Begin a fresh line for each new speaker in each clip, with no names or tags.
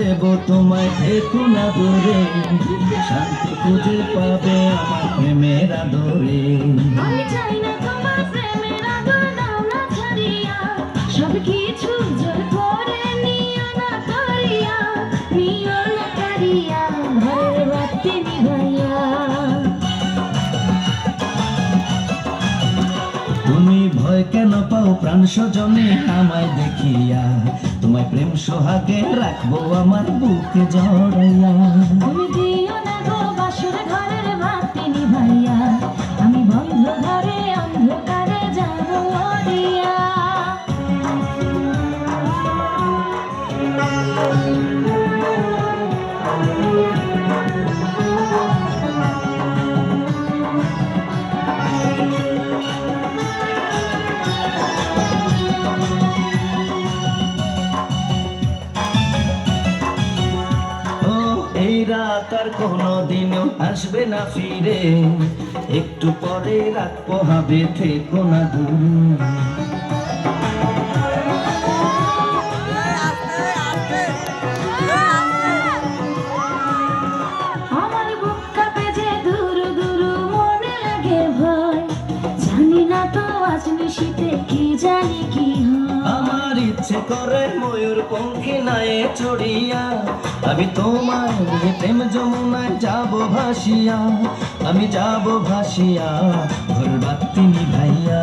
দেব তোমায়, থেকো না দূরে, শান্তি খুঁজে পাবে আমার প্রেমের আদরে।
আমি চাই না তোমার প্রেমের আদর, দাও না ছাড়িয়া, সব কিছু জোর করে নিও না করিয়া, নিও না করিয়া, ঘরের বাতি নিভাইয়া।
তুমি ভয় কেন পাও প্রাণ স্বজনে আমায় দেখিয়া, তোমায় প্রেম সোহাগে রাখবো আমার বুকে জড়াইয়া।
তুমি দিও না গো বাসর ঘরের বাতি নিভাইয়া, আমি বন্ধ ঘরে অন্ধকারে যাব মরিয়া।
ও এই রাত আর কোনোদিনও আসবে না ফিরে, একটু পরে রাত পোহাবে, থেকো না দূরে।
আমার বুক কাঁপে যে দুরু দুরু, মনে লাগে ভয়, জানি না তো আজ নিশীথে কি জানি কি হয়।
আমার ইচ্ছে করে ময়ূর পঙ্খী নায়ে চড়িয়া, আমি তোমার প্রেম যমুনায় যাব ভাসিয়া, আমি যাব ভাসিয়া, ঘর বাতি নিভাইয়া।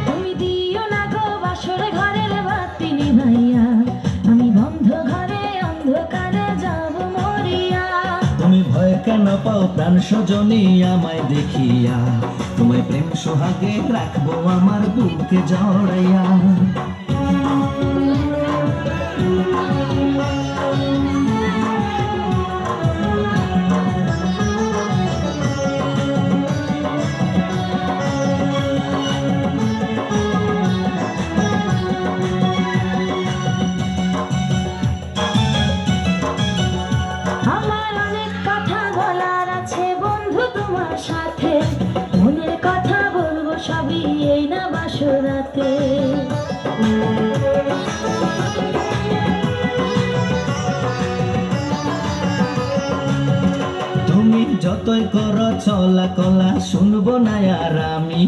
তুমি দিও না গো বাসর ঘরের বাতি নিভাইয়া, আমি বন্ধ ঘরে অন্ধকারে যাব মরিয়া।
তুমি ভয় কেন পাও প্রাণ স্বজনী আমায় দেখিয়া, তোমায় প্রেম সোহাগে রাখবো আমার বুকে জড়াইয়া।
আমার অনেক কথা বলার আছে বন্ধু তোমার সাথে, মনের কথা বলবো সবই এই না বাসরাতে।
তুমি যতই করো চলা কলা শুনবো না আর আমি,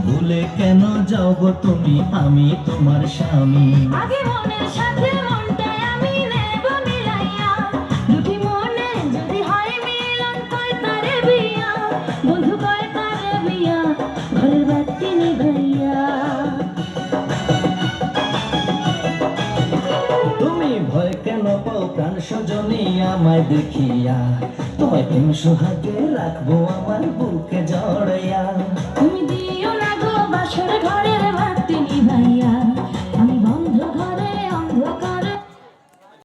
ভুলে কেন যাও গো তুমি, আমি তোমার স্বামী।
আগে মনের সাথে মনটাই আমি নেব মিলাইয়া, দুটি মনে যদি হয় মিলন কয় তারে বিয়া, বন্ধু কয় তারে বিয়া, ঘরের বাতি নিভাইয়া।
তুমি ভয় কেন পাও প্রাণ স্বজনী আমায় দেখিয়া, তোমায় প্রেম সোহাগে রাখবো আমার বুকে জড়াইয়া।